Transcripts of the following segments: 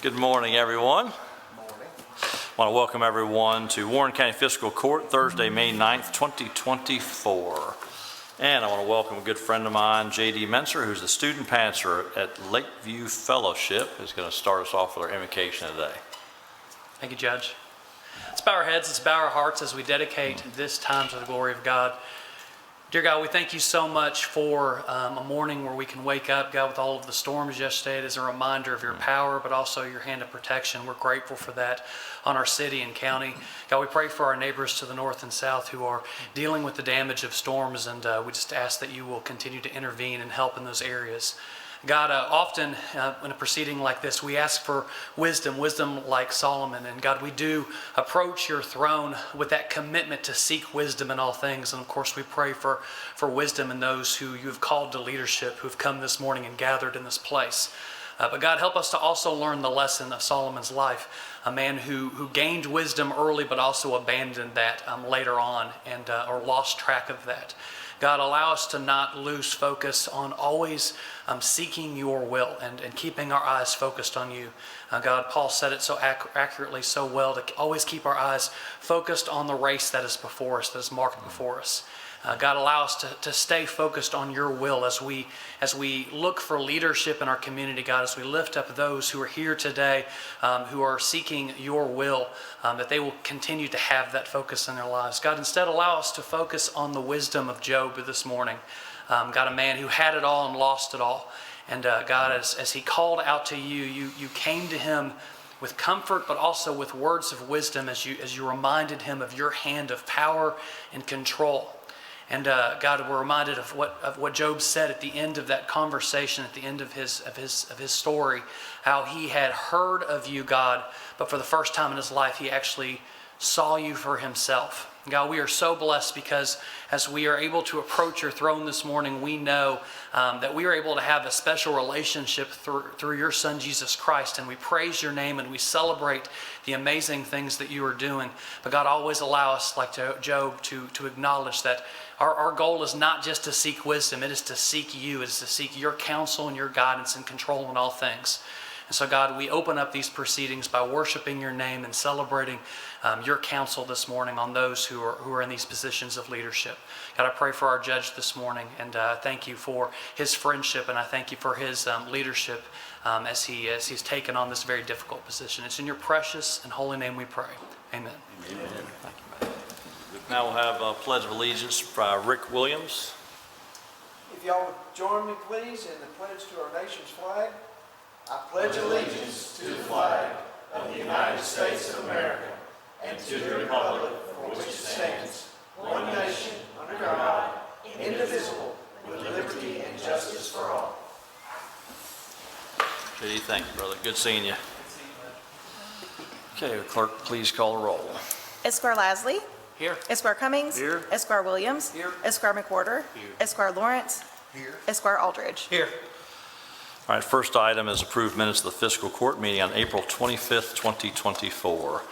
Good morning, everyone. I want to welcome everyone to Warren County Fiscal Court, Thursday, May 9th, 2024. And I want to welcome a good friend of mine, J.D. Menser, who's the student pastor at Lakeview Fellowship, who's going to start us off with our invocation today. Thank you, Judge. Let's bow our heads, let's bow our hearts as we dedicate this time to the glory of God. Dear God, we thank you so much for a morning where we can wake up, God, with all of the storms yesterday. It is a reminder of your power, but also your hand of protection. We're grateful for that on our city and county. God, we pray for our neighbors to the north and south who are dealing with the damage of storms, and we just ask that you will continue to intervene and help in those areas. God, often in a proceeding like this, we ask for wisdom like Solomon. And God, we do approach your throne with that commitment to seek wisdom in all things. And of course, we pray for wisdom in those who you've called to leadership, who've come this morning and gathered in this place. But God, help us to also learn the lesson of Solomon's life, a man who gained wisdom early, but also abandoned that later on and or lost track of that. God, allow us to not lose focus on always seeking your will and keeping our eyes focused on you. God, Paul said it so accurately, so well, to always keep our eyes focused on the race that is before us, that is marked before us. God, allow us to stay focused on your will as we look for leadership in our community, God, as we lift up those who are here today, who are seeking your will, that they will continue to have that focus in their lives. God, instead allow us to focus on the wisdom of Job this morning. God, a man who had it all and lost it all. And God, as he called out to you, you came to him with comfort, but also with words of wisdom as you reminded him of your hand of power and control. And God, we're reminded of what Job said at the end of that conversation, at the end of his story, how he had heard of you, God, but for the first time in his life, he actually saw you for himself. God, we are so blessed because as we are able to approach your throne this morning, we know that we are able to have a special relationship through your Son, Jesus Christ. And we praise your name and we celebrate the amazing things that you are doing. But God, always allow us, like Job, to acknowledge that our goal is not just to seek wisdom. It is to seek you. It is to seek your counsel and your guidance and control in all things. And so, God, we open up these proceedings by worshiping your name and celebrating your counsel this morning on those who are in these positions of leadership. God, I pray for our judge this morning, and thank you for his friendship, and I thank you for his leadership as he's taken on this very difficult position. It's in your precious and holy name we pray. Amen. Amen. Thank you, man. Now we'll have a Pledge of Allegiance by Rick Williams. If y'all would join me, please, in the pledge to our nation's flag. I pledge allegiance to the flag of the United States of America and to the republic for which it stands, one nation, under God, indivisible, with liberty and justice for all. JD, thank you, brother. Good seeing you. Okay, clerk, please call the roll. Esquire Lasley. Here. Esquire Cummings. Here. Esquire Williams. Here. Esquire McWhorter. Here. Esquire Lawrence. Here. Esquire Aldridge. Here. All right, first item is approved minutes of the fiscal court meeting on April 25th, 2024.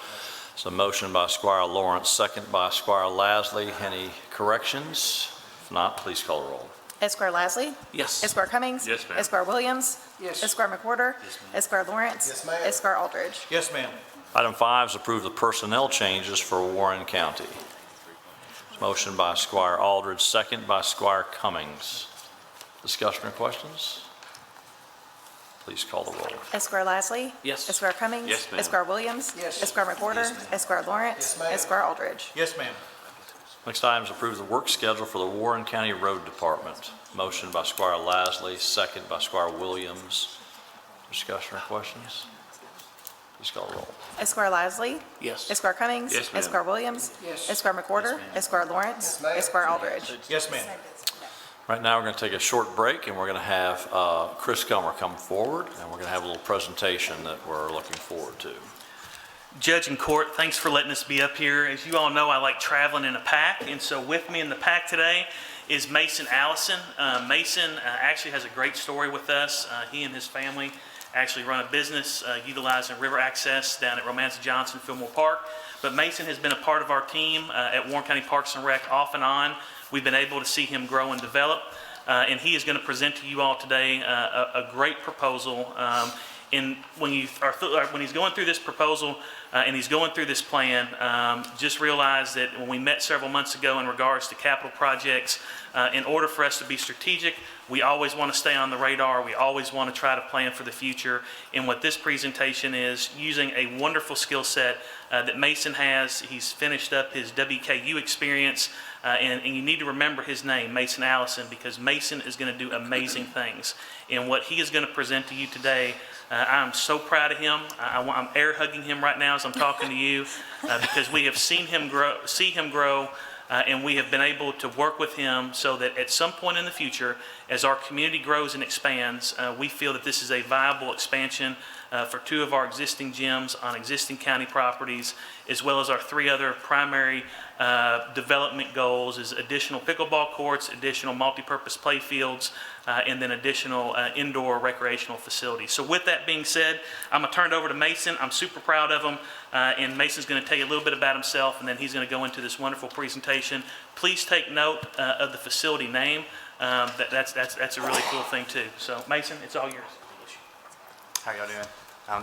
It's a motion by Squire Lawrence, second by Squire Lasley. Any corrections? If not, please call the roll. Esquire Lasley. Yes. Esquire Cummings. Yes, ma'am. Esquire Williams. Yes. Esquire McWhorter. Yes, ma'am. Esquire Lawrence. Yes, ma'am. Esquire Aldridge. Yes, ma'am. Item 5 is approve the personnel changes for Warren County. Motion by Squire Aldridge, second by Squire Cummings. Discussion or questions? Please call the roll. Esquire Lasley. Yes. Esquire Cummings. Yes, ma'am. Esquire Williams. Yes. Esquire McWhorter. Yes, ma'am. Esquire Lawrence. Yes, ma'am. Esquire Aldridge. Yes, ma'am. Next item is approve the work schedule for the Warren County Road Department. Motion by Squire Lasley, second by Squire Williams. Discussion or questions? Please call the roll. Esquire Lasley. Yes. Esquire Cummings. Yes, ma'am. Esquire Williams. Yes. Esquire McWhorter. Esquire Lawrence. Yes, ma'am. Esquire Aldridge. Yes, ma'am. Right now, we're going to take a short break, and we're going to have Chris Comer come forward, and we're going to have a little presentation that we're looking forward to. Judge and court, thanks for letting us be up here. As you all know, I like traveling in a pack, and so with me in the pack today is Mason Allison. Mason actually has a great story with us. He and his family actually run a business utilizing river access down at Romanza Johnson Fillmore Park. But Mason has been a part of our team at Warren County Parks and Rec off and on. We've been able to see him grow and develop, and he is going to present to you all today a great proposal. when he's going through this proposal and he's going through this plan, just realize that when we met several months ago in regards to capital projects, in order for us to be strategic, we always want to stay on the radar. We always want to try to plan for the future. And what this presentation is, using a wonderful skill set that Mason has. He's finished up his WKU experience. And you need to remember his name, Mason Allison, because Mason is going to do amazing things. And what he is going to present to you today, I'm so proud of him. I'm air hugging him right now as I'm talking to you, because we have seen him grow, and we have been able to work with him so that at some point in the future, as our community grows and expands, we feel that this is a viable expansion for 2 of our existing gyms on existing county properties, as well as our 3 other primary development goals is additional pickleball courts, additional multipurpose play fields, and then additional indoor recreational facilities. So with that being said, I'm going to turn it over to Mason. I'm super proud of him, and Mason's going to tell you a little bit about himself, and then he's going to go into this wonderful presentation. Please take note of the facility name. That's a really cool thing too. So Mason, it's all yours. How y'all doing?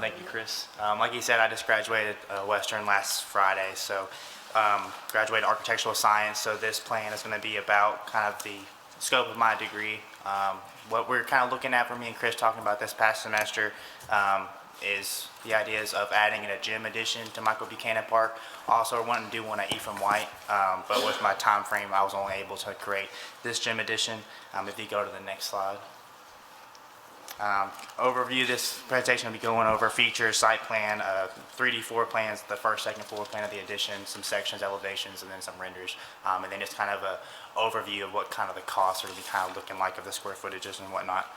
Thank you, Chris. Like you said, I just graduated Western last Friday, so graduated architectural science. So this plan is going to be about kind of the scope of my degree. What we're kind of looking at for me and Chris talking about this past semester is the ideas of adding in a gym addition to Michael Buchanan Park. Also, I wanted to do one at Ephraim White, but with my time frame, I was only able to create this gym addition. If you go to the next slide. Overview, this presentation will be going over features, site plan, 3D floor plans, the first, second floor plan of the addition, some sections, elevations, and then some renders. And then just kind of a overview of what kind of the costs are going to be kind of looking like of the square footages and whatnot.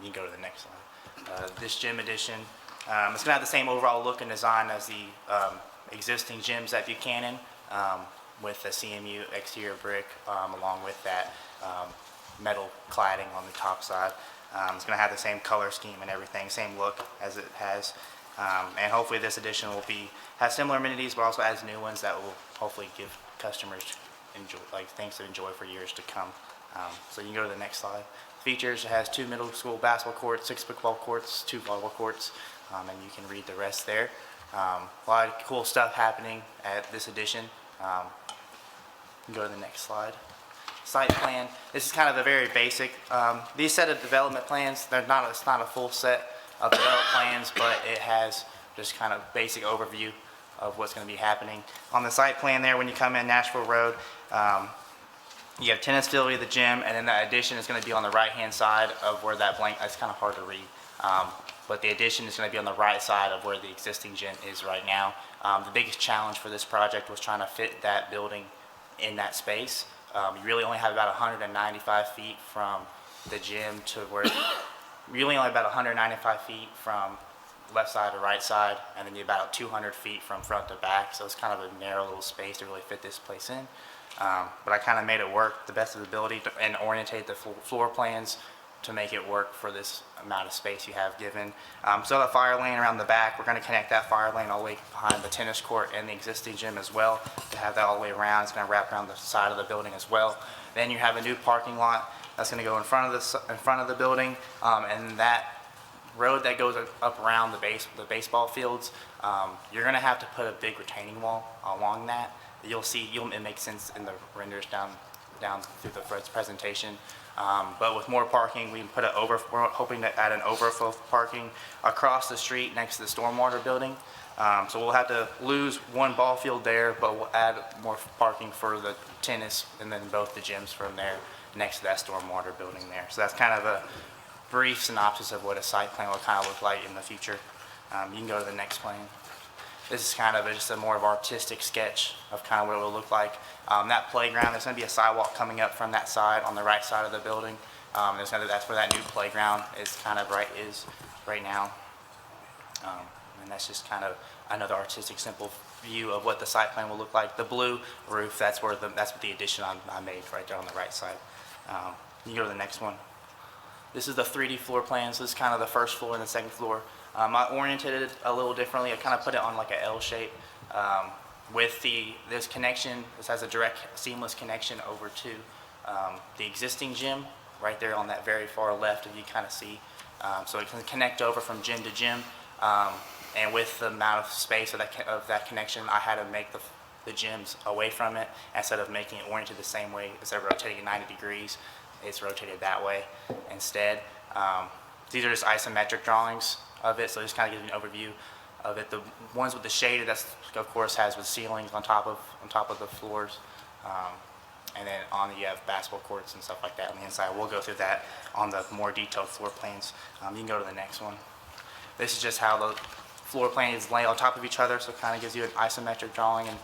You can go to the next slide. This gym addition, it's going to have the same overall look and design as the existing gyms at Buchanan, with the CMU exterior brick, along with that metal cladding on the top side. It's going to have the same color scheme and everything, same look as it has. And hopefully this addition will have similar amenities, but also adds new ones that will hopefully give customers things to enjoy for years to come. So you can go to the next slide. Features, it has 2 middle school basketball courts, 6 pickleball courts, 2 volleyball courts, and you can read the rest there. A lot of cool stuff happening at this addition. You can go to the next slide. Site plan. This is kind of a very basic. These set of development plans, it's not a full set of development plans, but it has just kind of basic overview of what's going to be happening. On the site plan there, when you come in Nashville Road, you have tennis facility, the gym, and then that addition is going to be on the right-hand side of where that blank, it's kind of hard to read. But the addition is going to be on the right side of where the existing gym is right now. The biggest challenge for this project was trying to fit that building in that space. You really only have about 195 feet from the gym to where, really only about 195 feet from left side to right side, and then you're about 200 feet from front to back, so it's kind of a narrow little space to really fit this place in. But I kind of made it work the best of the ability and orientate the floor plans to make it work for this amount of space you have given. So the fire lane around the back, we're going to connect that fire lane all the way behind the tennis court and the existing gym as well to have that all the way around. It's going to wrap around the side of the building as well. Then you have a new parking lot that's going to go in front of the building, and that road that goes up around the baseball fields, you're going to have to put a big retaining wall along that. You'll see, it makes sense in the renders down through the presentation. But with more parking, we're hoping to add an overflow parking across the street next to the stormwater building. So we'll have to lose one ball field there, but we'll add more parking for the tennis and then both the gyms from there next to that stormwater building there. So that's kind of a brief synopsis of what a site plan will kind of look like in the future. You can go to the next plan. This is kind of just a more of artistic sketch of kind of what it will look like. That playground, there's going to be a sidewalk coming up from that side on the right side of the building. That's where that new playground is kind of right now. And that's just kind of another artistic, simple view of what the site plan will look like. The blue roof, that's what the addition I made right there on the right side. You can go to the next one. This is the 3D floor plan. So this is kind of the first floor and the second floor. I oriented it a little differently. I kind of put it on like an L shape with this connection. This has a direct seamless connection over to the existing gym right there on that very far left, if you kind of see So it can connect over from gym to gym. And with the amount of space of that connection, I had to make the gyms away from it instead of making it oriented the same way. Instead of rotating 90 degrees, it's rotated that way instead. These are just isometric drawings of it, so just kind of give you an overview of it. The ones with the shaded, that's of course has with ceilings on top of the floors. And then you have basketball courts and stuff like that on the inside. We'll go through that on the more detailed floor plans. You can go to the next one. This is just how the floor plans lay on top of each other, so it kind of gives you an isometric drawing and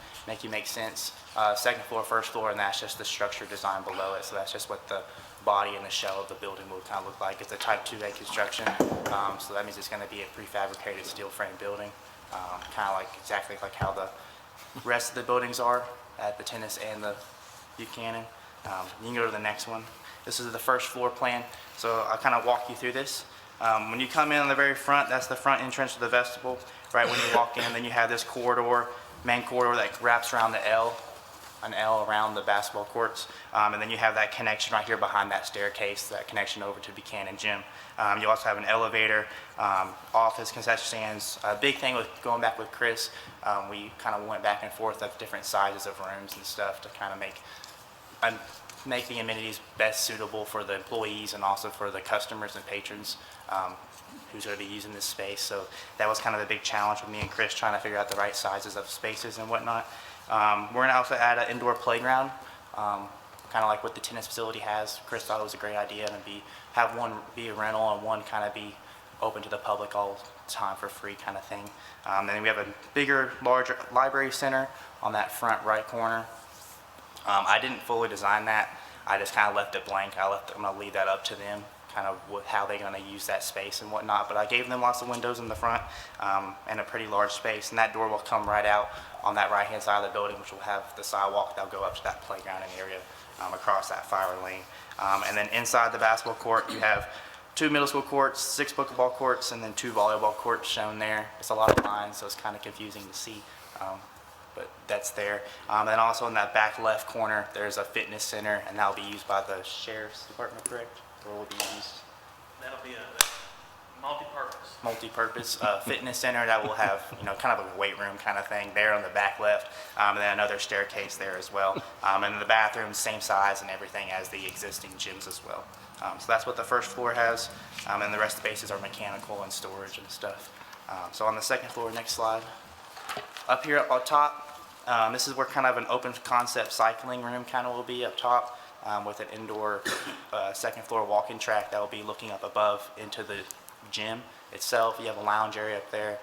make sense. Second floor, first floor, and that's just the structure design below it. So that's just what the body and the shell of the building will kind of look like. It's a type 2A construction, so that means it's going to be a prefabricated steel frame building, kind of like exactly like how the rest of the buildings are at the tennis and the Buchanan. You can go to the next one. This is the first floor plan, so I'll kind of walk you through this. When you come in on the very front, that's the front entrance to the vestibule. Right when you walk in, then you have this corridor, main corridor that wraps around an L around the basketball courts. And then you have that connection right here behind that staircase, that connection over to Buchanan Gym. You also have an elevator, office, concession stands. A big thing with going back with Chris, we kind of went back and forth of different sizes of rooms and stuff to kind of make the amenities best suitable for the employees and also for the customers and patrons who's going to be using this space. So that was kind of a big challenge with me and Chris trying to figure out the right sizes of spaces and whatnot. We're going to also add an indoor playground, kind of like what the tennis facility has. Chris thought it was a great idea to have one be a rental and one kind of be open to the public all the time for free kind of thing. Then we have a bigger, larger library center on that front right corner. I didn't fully design that. I just kind of left it blank. I'm going to leave that up to them, kind of how they're going to use that space and whatnot. But I gave them lots of windows in the front and a pretty large space. And that door will come right out on that right-hand side of the building, which will have the sidewalk that'll go up to that playground area across that fire lane. And then inside the basketball court, you have 2 middle school courts, 6 pickleball courts, and then 2 volleyball courts shown there. It's a lot of lines, so it's kind of confusing to see. But that's there. And also in that back left corner, there's a fitness center, and that'll be used by the sheriff's department, correct? Or will be used? That'll be a multi-purpose. Fitness center that will have, kind of a weight room kind of thing there on the back left, and then another staircase there as well. And the bathroom, same size and everything as the existing gyms as well. So that's what the first floor has, and the rest of the spaces are mechanical and storage and stuff. So on the second floor, next slide. Up here, up on top, this is where kind of an open concept cycling room kind of will be up top with an indoor second floor walking track that will be looking up above into the gym itself. You have a lounge area up there.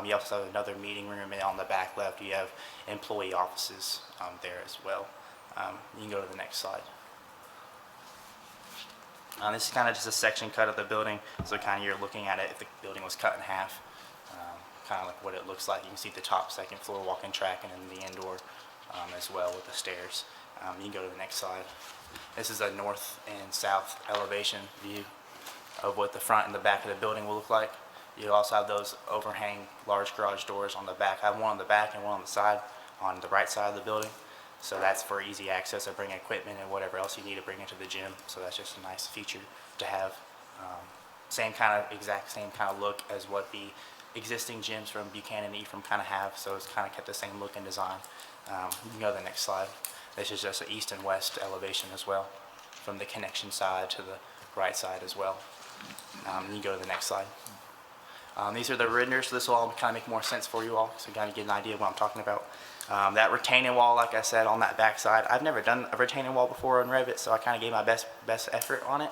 You also have another meeting room, and on the back left you have employee offices there as well. You can go to the next slide. This is kind of just a section cut of the building, so kind of you're looking at it if the building was cut in half. Kind of like what it looks like. You can see the top second floor walking track and then the indoor as well with the stairs. You can go to the next slide. This is a north and south elevation view of what the front and the back of the building will look like. You also have those overhang large garage doors on the back. I have one on the back and one on the side, on the right side of the building. So that's for easy access of bringing equipment and whatever else you need to bring into the gym. So that's just a nice feature to have. Exact same kind of look as what the existing gyms from Buchanan and Ephraim kind of have, so it's kind of kept the same look and design. You can go to the next slide. This is just an east and west elevation as well, from the connection side to the right side as well. You can go to the next slide. These are the renders, so this will all kind of make more sense for you all, so you kind of get an idea of what I'm talking about. That retaining wall, like I said, on that back side, I've never done a retaining wall before on Revit, so I kind of gave my best effort on it.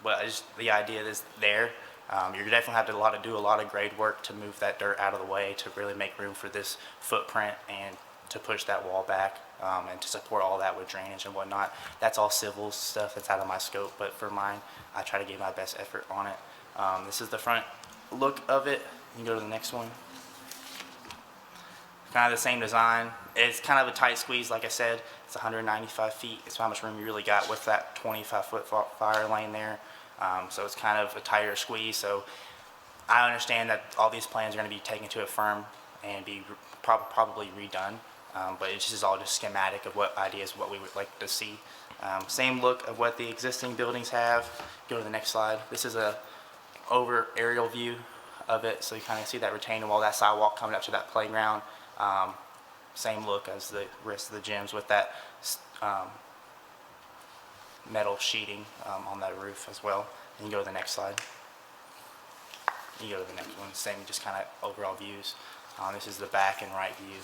But the idea is there. You're definitely have to do a lot of grade work to move that dirt out of the way to really make room for this footprint and to push that wall back and to support all that with drainage and whatnot. That's all civil stuff that's out of my scope, but for mine, I try to give my best effort on it. This is the front look of it. You can go to the next one. Kind of the same design. It's kind of a tight squeeze, like I said. It's 195 feet. It's how much room you really got with that 25-foot fire lane there. So it's kind of a tighter squeeze. So I understand that all these plans are going to be taken to a firm and be probably redone. But it's just all just schematic of what we would like to see. Same look of what the existing buildings have. Go to the next slide. This is a over aerial view of it, so you kind of see that retaining wall, that sidewalk coming up to that playground. Same look as the rest of the gyms with that metal sheeting on that roof as well. And you go to the next slide. You go to the next one, same, just kind of overall views. This is the back and right view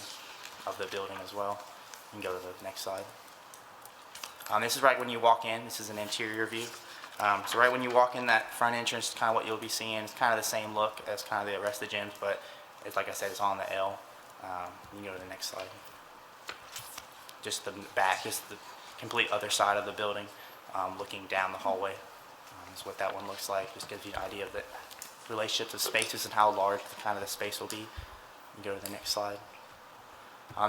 of the building as well. You can go to the next slide. This is right when you walk in. This is an interior view. So right when you walk in that front entrance, kind of what you'll be seeing is kind of the same look as kind of the rest of the gyms, but it's like I said, it's on the L. You can go to the next slide. Just the back, just the complete other side of the building, looking down the hallway. Is what that one looks like. Just gives you an idea of the relationships of spaces and how large kind of the space will be. You go to the next slide.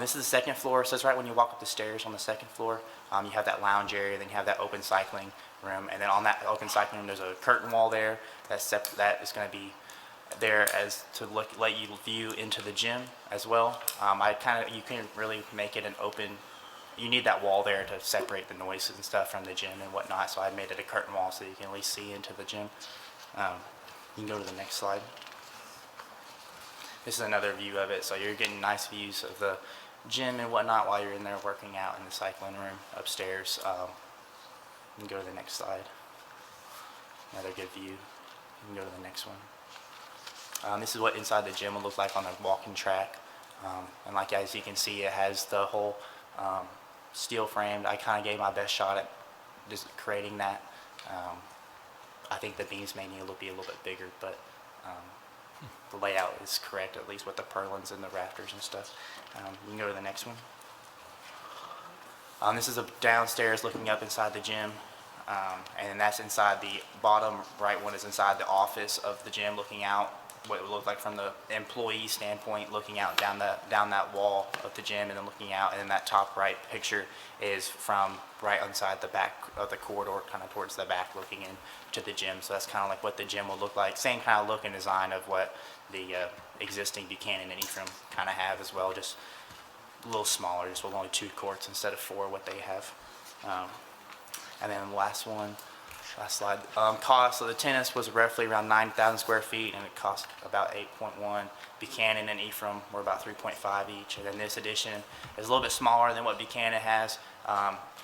This is the second floor, so it's right when you walk up the stairs on the second floor. You have that lounge area, then you have that open cycling room, and then on that open cycling room, there's a curtain wall there that is going to be there as to let you view into the gym as well. You can really make it an open. You need that wall there to separate the noises and stuff from the gym and whatnot. So I made it a curtain wall so you can at least see into the gym. You can go to the next slide. This is another view of it, so you're getting nice views of the gym and whatnot while you're in there working out in the cycling room upstairs. You can go to the next slide. Another good view. You can go to the next one. This is what inside the gym will look like on the walking track. And like as you can see, it has the whole steel framed. I kind of gave my best shot at just creating that. I think the beams may need to be a little bit bigger, but the layout is correct, at least with the purlins and the rafters and stuff. You can go to the next one. This is a downstairs looking up inside the gym, and that's inside the bottom right one is inside the office of the gym, looking out what it would look like from the employee standpoint, looking out down that wall of the gym, and then looking out, and then that top right picture is from right inside the back of the corridor, kind of towards the back, looking into the gym. So that's kind of like what the gym will look like. Same kind of look and design of what the existing Buchanan and Ephraim kind of have as well, just a little smaller, just with only 2 courts instead of 4 what they have. And then the last slide. Cost of the tennis was roughly around 9,000 square feet, and it cost about 8.1. Buchanan and Ephraim were about 3.5 each, and then this addition is a little bit smaller than what Buchanan has.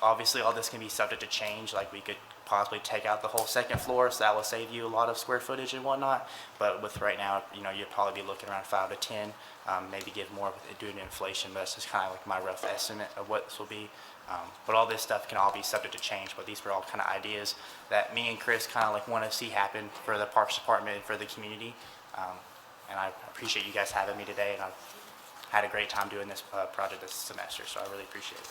Obviously, all this can be subject to change. Like we could possibly take out the whole second floor, so that will save you a lot of square footage and whatnot. But with right now, you'd probably be looking around 5 to 10, maybe give more due to inflation. But that's just kind of like my rough estimate of what this will be. But all this stuff can all be subject to change, but these were all kind of ideas that me and Chris kind of like want to see happen for the Parks Department and for the community. And I appreciate you guys having me today, and I've had a great time doing this project this semester, so I really appreciate it.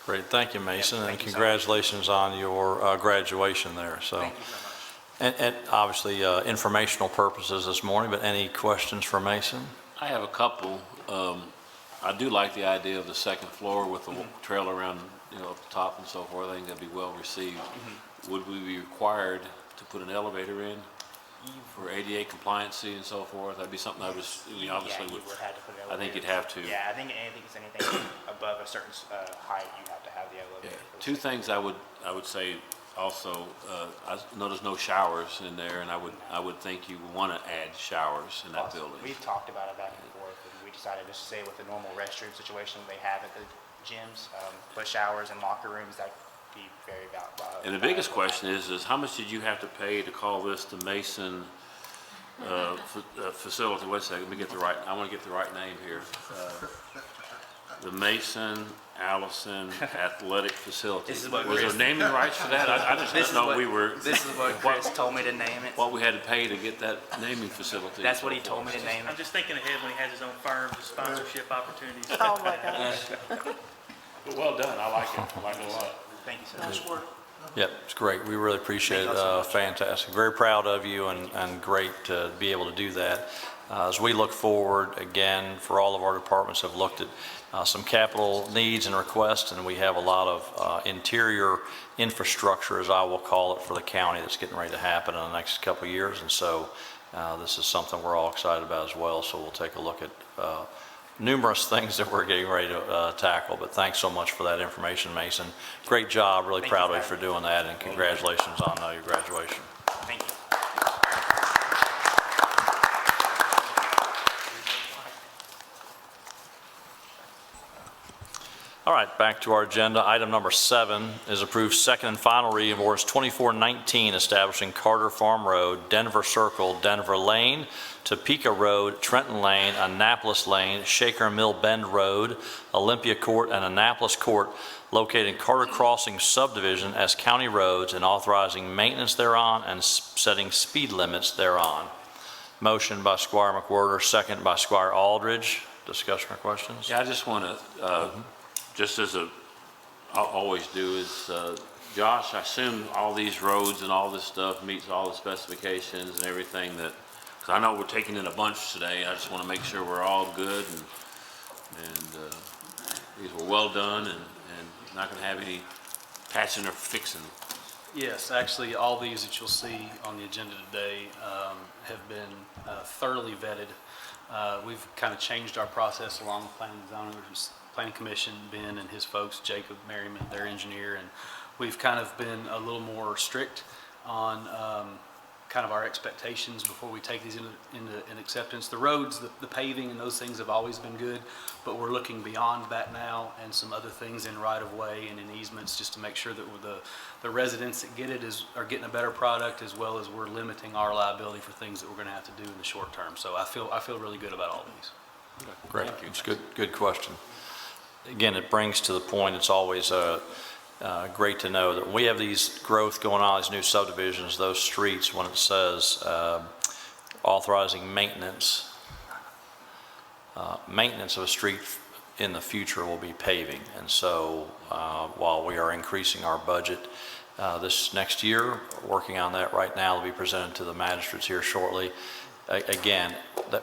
Great, thank you, Mason, Yeah, and thank you so congratulations on your graduation there. So, Thank you so much. and obviously informational purposes this morning, but any questions for Mason? I have a couple. I do like the idea of the second floor with the trail around, up the top and so forth. I think that'd be well received. Would we be required to put an elevator in for ADA compliancy and so forth? That'd be something obviously You would have to put an elevator. I think you'd have to. Yeah, I think anything above a certain height, you have to have the elevator. Yeah. 2 things I would say also. I know there's no showers in there, and I would think you would want to add showers in that building. We've talked about it back and forth, and we decided just to stay with the normal restroom situation they have at the gyms, put showers and locker rooms. That would be very valuable. And the biggest question is how much did you have to pay to call this the Mason facility? Wait a second, I want to get the right name here. The Mason Allison Athletic Facility. This is what Was there Chris- naming rights for that? I just didn't know we were. This is what Chris told me to name it. What we had to pay to get that naming facility. That's what he told me to name I'm it. just thinking ahead when he has his own firm, his sponsorship opportunities. Oh, my gosh. But well done, I like it, a lot. Thank you so much. Yep, it's great. We really appreciate it. Fantastic. Very proud of you and great to be able to do that. As we look forward, again, for all of our departments have looked at some capital needs and requests, and we have a lot of interior infrastructure, as I will call it, for the county that's getting ready to happen in the next couple of years. And so this is something we're all excited about as well. So we'll take a look at numerous things that we're getting ready to tackle. But thanks so much for that information, Mason. Great job. Really proud of you for doing that, and congratulations on your graduation. Thank you. All right, back to our agenda. Item number 7 is approved second and final reading of ordinance 2419, establishing Carter Farm Road, Denver Circle, Denver Lane, Topeka Road, Trenton Lane, Annapolis Lane, Shaker Mill Bend Road, Olympia Court, and Annapolis Court located in Carter Crossing subdivision as county roads and authorizing maintenance thereon and setting speed limits thereon. Motion by Squire McWhorter, second by Squire Aldridge. Discussion or questions? Yeah, I just want to, just as I always do, is, Josh, I assume all these roads and all this stuff meets all the specifications and everything that, because I know we're taking in a bunch today. I just want to make sure we're all good and these were well done and not going to have any patching or fixing. Yes, actually, all these that you'll see on the agenda today have been thoroughly vetted. We've kind of changed our process along with Planning and Zoning, Planning Commission, Ben and his folks, Jacob Merriman, their engineer, and we've kind of been a little more strict on kind of our expectations before we take these into acceptance. The roads, the paving and those things have always been good, but we're looking beyond that now and some other things in right-of-way and in easements just to make sure that the residents that get it are getting a better product, as well as we're limiting our liability for things that we're going to have to do in the short term. So I feel really good about all these. Great. It's good question. Again, it brings to the point, it's always great to know that when we have these growth going on, these new subdivisions, those streets, when it says authorizing maintenance of a street in the future will be paving. And so while we are increasing our budget this next year, working on that right now, will be presented to the magistrates here shortly. Again,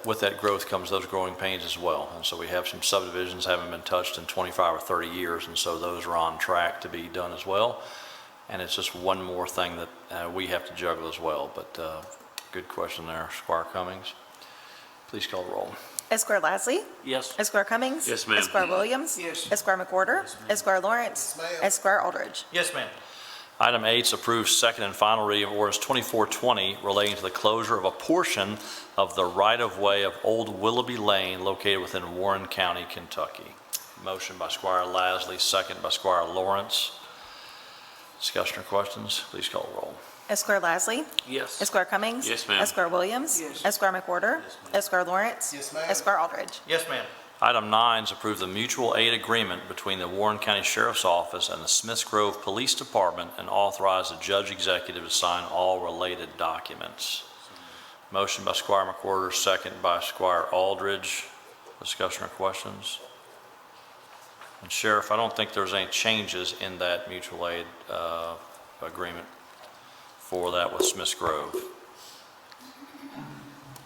with that growth comes those growing pains as well. And so we have some subdivisions haven't been touched in 25 or 30 years, and so those are on track to be done as well. And it's just one more thing that we have to juggle as well. But good question there, Squire Cummings. Please call the roll. Esquire Lasley. Yes. Esquire Cummings. Yes, ma'am. Esquire Williams. Yes. Esquire McWhorter. Esquire Lawrence. Yes, ma'am. Esquire Aldridge. Yes, ma'am. Item 8 is approved second and final reading of ordinance 2420 relating to the closure of a portion of the right-of-way of Old Willoughby Lane located within Warren County, Kentucky. Motion by Squire Lasley, second by Squire Lawrence. Discussion or questions? Please call the roll. Esquire Lasley. Yes. Esquire Cummings. Yes, ma'am. Esquire Williams. Yes. Esquire McWhorter. Esquire Lawrence. Yes, ma'am. Esquire Aldridge. Yes, ma'am. Item 9 is approve the mutual aid agreement between the Warren County Sheriff's Office and the Smiths Grove Police Department and authorize the judge executive to sign all related documents. Motion by Squire McWhorter, second by Squire Aldridge. Discussion or questions? And Sheriff, I don't think there's any changes in that mutual aid agreement for that with Smiths Grove.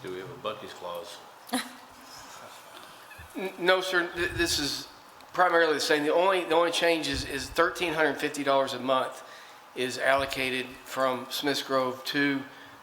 Do we have a Bucky's clause? No, sir, this is primarily the same. The only change is $1,350 a month is allocated from Smiths Grove to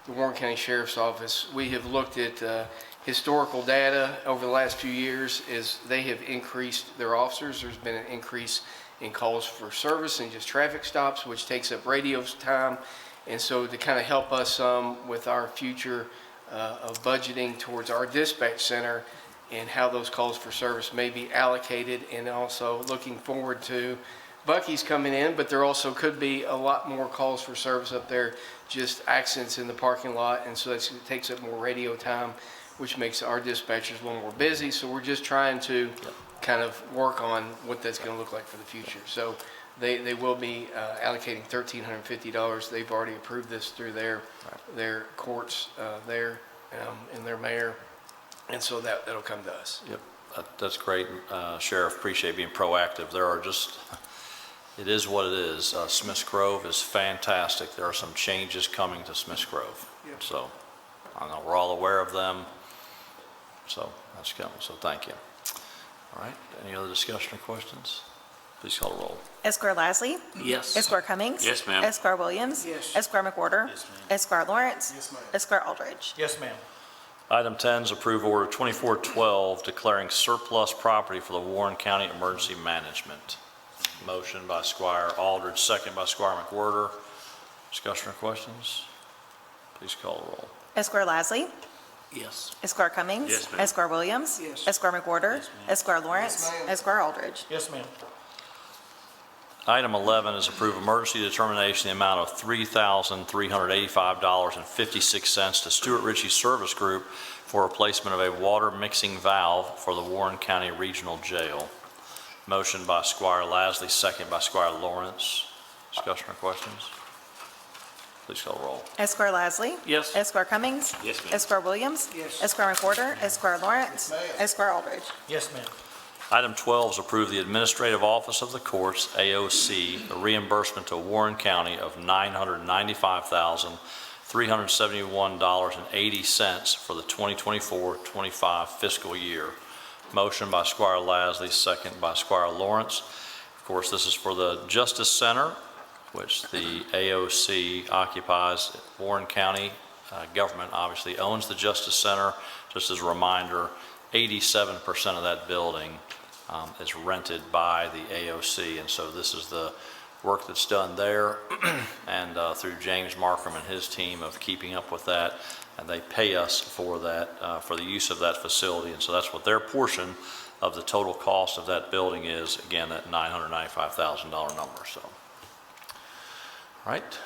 the Warren County Sheriff's Office. We have looked at historical data over the last few years as they have increased their officers. There's been an increase in calls for service and just traffic stops, which takes up radio time. And so to kind of help us with our future of budgeting towards our dispatch center, and how those calls for service may be allocated, and also looking forward to Bucky's coming in, but there also could be a lot more calls for service up there, just accidents in the parking lot, and so it takes up more radio time, which makes our dispatchers a little more busy. So we're just trying to kind of work on what that's going to look like for the future. So they will be allocating $1,350. They've already approved this through their courts there and their mayor. And so that'll come to us. Yep, that's great. Sheriff, appreciate being proactive. It is what it is. Smiths Grove is fantastic. There are some changes coming to Smiths Grove. Yep. So I know we're all aware of them. So that's coming, so thank you. All right, any other discussion or questions? Please call the roll. Esquire Lasley. Yes. Esquire Cummings. Yes, ma'am. Esquire Williams. Yes. Esquire McWhorter. Yes, ma'am. Esquire Lawrence. Yes, ma'am. Esquire Aldridge. Yes, ma'am. Item 10 is approve order 2412 declaring surplus property for the Warren County Emergency Management. Motion by Squire Aldridge, second by Squire McWhorter. Discussion or questions? Please call the roll. Esquire Lasley. Yes. Esquire Cummings. Yes, ma'am. Esquire Williams. Yes. Esquire McWhorter. Yes, ma'am. Esquire Lawrence. Yes, ma'am. Esquire Aldridge. Yes, ma'am. Item 11 is approve emergency determination in the amount of $3,385.56 to Stuart Ritchie Service Group for replacement of a water mixing valve for the Warren County Regional Jail. Motion by Squire Lasley, second by Squire Lawrence. Discussion or questions? Please call the roll. Esquire Lasley. Yes. Esquire Cummings. Yes, ma'am. Esquire Williams. Yes. Esquire McWhorter. Esquire Lawrence. Esquire Aldridge. Yes, ma'am. Item 12 is approve the Administrative Office of the Courts, AOC, a reimbursement to Warren County of $995,371.80 for the 2024-25 fiscal year. Motion by Squire Lasley, second by Squire Lawrence. Of course, this is for the Justice Center, which the AOC occupies. Warren County government obviously owns the Justice Center. Just as a reminder, 87% of that building is rented by the AOC, and so this is the work that's done there and through James Markham and his team of keeping up with that, and they pay us for that, for the use of that facility, and so that's what their portion of the total cost of that building is, again, that $995,000 number. So, all right,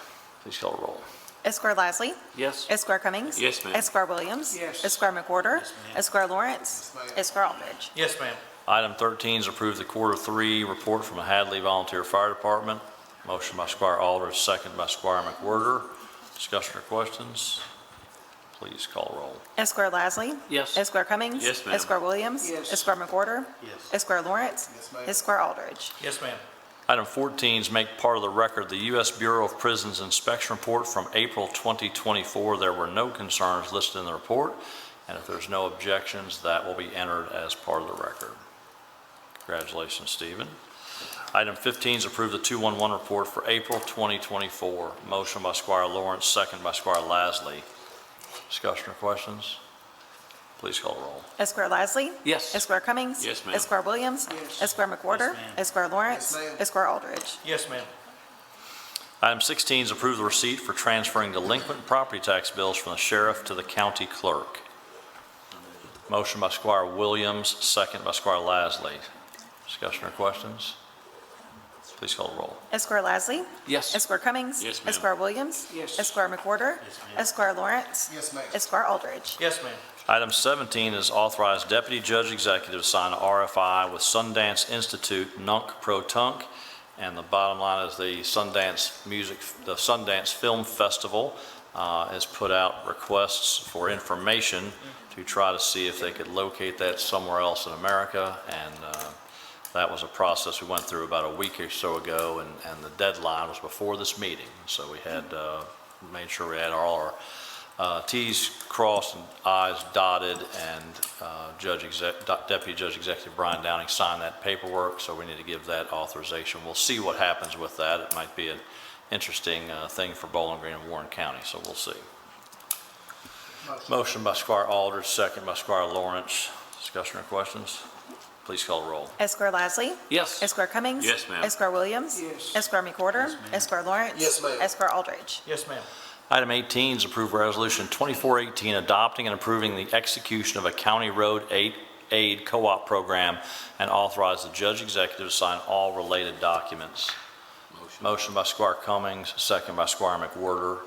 please call the roll. Esquire Lasley. Yes. Esquire Cummings. Yes, ma'am. Esquire Williams. Yes. Esquire McWhorter. Esquire Lawrence. Esquire Aldridge. Yes, ma'am. Item 13 is approve the Quarter 3 report from the Hadley Volunteer Fire Department. Motion by Squire Aldridge, second by Squire McWhorter. Discussion or questions? Please call the roll. Esquire Lasley. Yes. Esquire Cummings. Yes, ma'am. Esquire Williams. Yes. Esquire McWhorter. Yes. Esquire Lawrence. Yes, ma'am. Esquire Aldridge. Yes, ma'am. Item 14 is make part of the record the U.S. Bureau of Prisons inspection report from April 2024. There were no concerns listed in the report, and if there's no objections, that will be entered as part of the record. Congratulations, Stephen. Item 15 is approve the 211 report for April 2024. Motion by Squire Lawrence, second by Squire Lasley. Discussion or questions? Please call the roll. Esquire Lasley. Yes. Esquire Cummings. Yes, ma'am. Esquire Williams. Yes. Esquire McWhorter. Yes, ma'am. Esquire Lawrence. Yes, ma'am. Esquire Aldridge. Yes, ma'am. Item 16 is approve the receipt for transferring delinquent property tax bills from the sheriff to the county clerk. Motion by Squire Williams, second by Squire Lasley. Discussion or questions? Please call the roll. Esquire Lasley. Yes. Esquire Cummings. Yes, ma'am. Esquire Williams. Yes. Esquire McWhorter. Esquire Lawrence. Yes, ma'am. Esquire Aldridge. Yes, ma'am. Item 17 is authorize Deputy Judge Executive to sign a RFI with Sundance Institute, Nunc Pro Tunc, and the bottom line is the Sundance Film Festival has put out requests for information to try to see if they could locate that somewhere else in America, and that was a process we went through about a week or so ago, and the deadline was before this meeting, so we had made sure we had all our T's crossed and I's dotted, and Deputy Judge Executive Brian Downing signed that paperwork, so we need to give that authorization. We'll see what happens with that. It might be an interesting thing for Bowling Green and Warren County, so we'll see. Motion by Squire Aldridge, second by Squire Lawrence. Discussion or questions? Please call the roll. Esquire Lasley. Yes. Esquire Cummings. Yes, ma'am. Esquire Williams. Yes. Esquire McWhorter. Esquire Lawrence. Yes, ma'am. Esquire Aldridge. Yes, ma'am. Item 18 is approve resolution 2418 adopting and approving the execution of a county road aid co-op program and authorize the judge executive to sign all related documents. Motion by Squire Cummings, second by Squire McWhorter.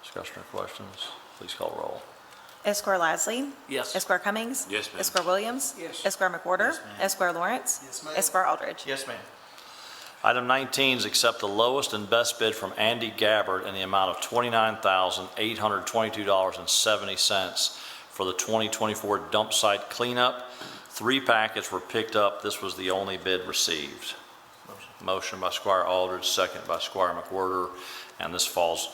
Discussion or questions? Please call the roll. Esquire Lasley. Yes. Esquire Cummings. Yes, ma'am. Esquire Williams. Yes. Esquire McWhorter. Yes, ma'am. Esquire Lawrence. Yes, ma'am. Esquire Aldridge. Yes, ma'am. Item 19 is accept the lowest and best bid from Andy Gabbard in the amount of $29,822.70 for the 2024 dump site cleanup. 3 packets were picked up. This was the only bid received. Motion by Squire Aldridge, second by Squire McWhorter, and this falls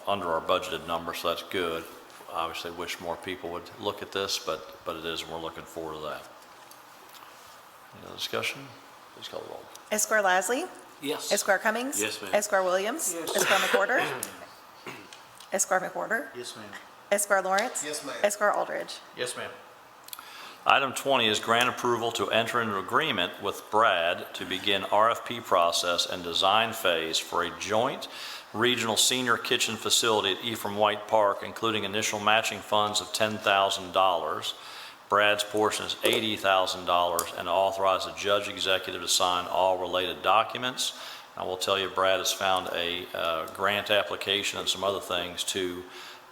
under our budgeted number, so that's good. Obviously wish more people would look at this, but it is, and we're looking forward to that. Any other discussion? Please call the roll. Esquire Lasley. Yes. Esquire Cummings. Yes, ma'am. Esquire Williams. Yes. Esquire McWhorter. Esquire McWhorter. Yes, ma'am. Esquire Lawrence. Yes, ma'am. Esquire Aldridge. Yes, ma'am. Item 20 is grant approval to enter into agreement with Brad to begin RFP process and design phase for a joint regional senior kitchen facility at Ephraim White Park, including initial matching funds of $10,000. Brad's portion is $80,000, and authorize the judge executive to sign all related documents. I will tell you, Brad has found a grant application and some other things to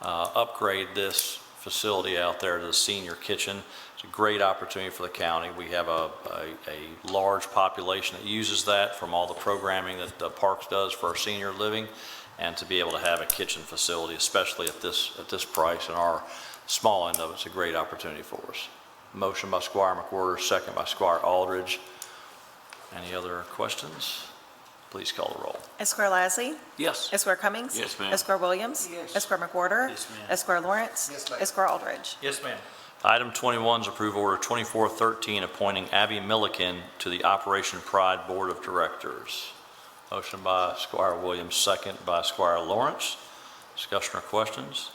upgrade this facility out there to the senior kitchen. It's a great opportunity for the county. We have a large population that uses that from all the programming that the Parks does for our senior living, and to be able to have a kitchen facility, especially at this price and our small end of it's a great opportunity for us. Motion by Squire McWhorter, second by Squire Aldridge. Any other questions? Please call the roll. Esquire Lasley. Yes. Esquire Cummings. Yes, ma'am. Esquire Williams. Yes. Esquire McWhorter. Yes, ma'am. Esquire Lawrence. Yes, ma'am. Esquire Aldridge. Yes, ma'am. Item 21 is approve order 2413 appointing Abby Milliken to the Operation Pride Board of Directors. Motion by Squire Williams, second by Squire Lawrence. Discussion or questions?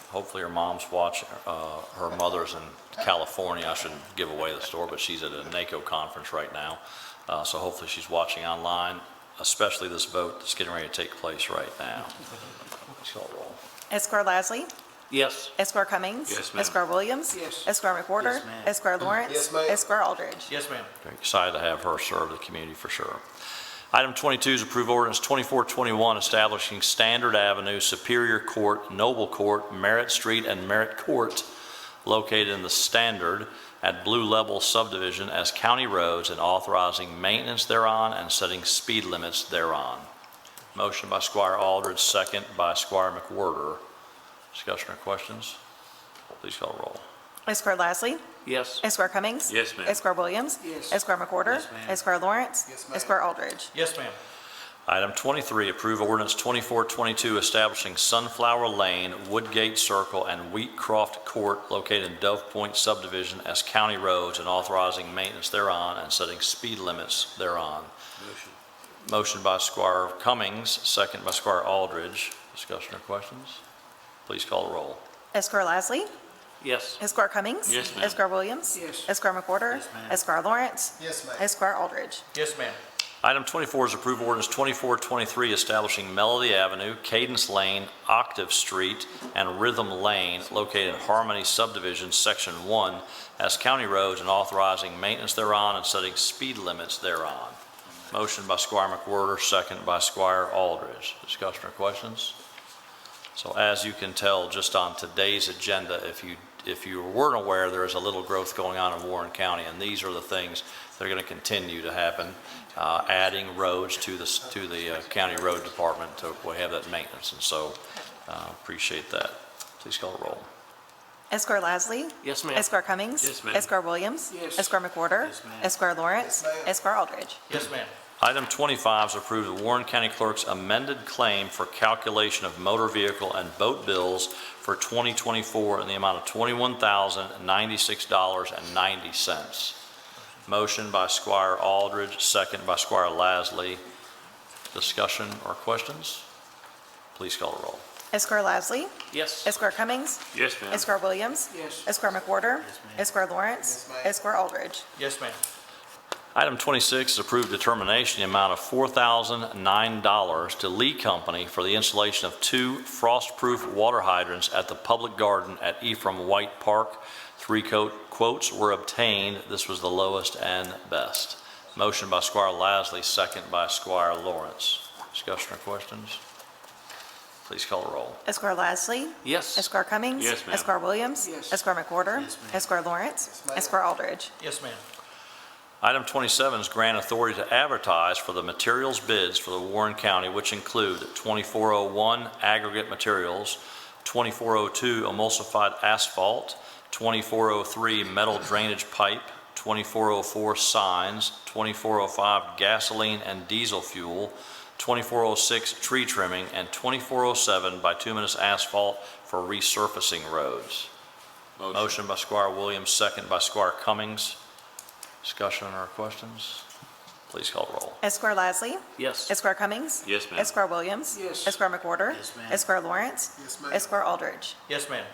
Hopefully her mom's watching, her mother's in California. I shouldn't give away the store, but she's at a NACO conference right now. So hopefully she's watching online, especially this vote that's getting ready to take place right now. Please call the roll. Esquire Lasley. Yes. Esquire Cummings. Yes, ma'am. Esquire Williams. Yes. Esquire McWhorter. Yes, ma'am. Esquire Lawrence. Yes, ma'am. Esquire Aldridge. Yes, ma'am. Very excited to have her serve the community for sure. Item 22 is approve ordinance 2421 establishing Standard Avenue, Superior Court, Noble Court, Merritt Street, and Merritt Court located in the Standard at Blue Level subdivision as county roads and authorizing maintenance thereon and setting speed limits thereon. Motion by Squire Aldridge, second by Squire McWhorter. Discussion or questions? Please call the roll. Esquire Lasley. Yes. Esquire Cummings. Yes, ma'am. Esquire Williams. Yes. Esquire McWhorter. Yes, ma'am. Esquire Lawrence. Yes, ma'am. Esquire Aldridge. Yes, ma'am. Item 23, approve ordinance 2422 establishing Sunflower Lane, Woodgate Circle, and Wheatcroft Court located in Dove Point subdivision as county roads and authorizing maintenance thereon and setting speed limits thereon. Motion. Motion by Squire Cummings, second by Squire Aldridge. Discussion or questions? Please call the roll. Esquire Lasley. Yes. Esquire Cummings. Yes, ma'am. Esquire Williams. Yes. Esquire McWhorter. Yes, ma'am. Esquire Lawrence. Yes, ma'am. Esquire Aldridge. Yes, ma'am. Item 24 is approve ordinance 2423 establishing Melody Avenue, Cadence Lane, Octave Street, and Rhythm Lane located in Harmony Subdivision, Section 1 as county roads and authorizing maintenance thereon and setting speed limits thereon. Motion by Squire McWhorter, second by Squire Aldridge. Discussion or questions? So as you can tell, just on today's agenda, if you weren't aware, there is a little growth going on in Warren County, and these are the things that are going to continue to happen. Adding roads to the county road department to have that maintenance, and so appreciate that. Please call the roll. Esquire Lasley. Yes, ma'am. Esquire Cummings. Yes, ma'am. Esquire Williams. Yes. Esquire McWhorter. Yes, ma'am. Esquire Lawrence. Yes, ma'am. Esquire Aldridge. Yes, ma'am. Item 25 is approve the Warren County Clerk's amended claim for calculation of motor vehicle and boat bills for 2024 in the amount of $21,096.90. Motion by Squire Aldridge, second by Squire Lasley. Discussion or questions? Please call the roll. Esquire Lasley. Yes. Esquire Cummings. Yes, ma'am. Esquire Williams. Yes. Esquire McWhorter. Yes, ma'am. Esquire Lawrence. Yes, ma'am. Esquire Aldridge. Yes, ma'am. Item 26 is approved determination in the amount of $4,009 to Lee Company for the installation of 2 frost-proof water hydrants at the public garden at Ephraim White Park. 3 quotes were obtained. This was the lowest and best. Motion by Squire Lasley, second by Squire Lawrence. Discussion or questions? Please call the roll. Esquire Lasley. Yes. Esquire Cummings. Yes, ma'am. Esquire Williams. Yes. Esquire McWhorter. Yes, ma'am. Esquire Lawrence. Yes, ma'am. Esquire Aldridge. Yes, ma'am. Item 27 is grant authority to advertise for the materials bids for the Warren County, which include 2401 aggregate materials, 2402 emulsified asphalt, 2403 metal drainage pipe, 2404 signs, 2405 gasoline and diesel fuel, 2406 tree trimming, and 2407 bituminous asphalt for resurfacing roads. Motion by Squire Williams, second by Squire Cummings. Discussion or questions? Please call the roll. Esquire Lasley. Yes. Esquire Cummings. Yes, ma'am. Esquire Williams. Yes. Esquire McWhorter. Yes, ma'am. Esquire Lawrence. Yes, ma'am. Esquire Aldridge. Yes, ma'am.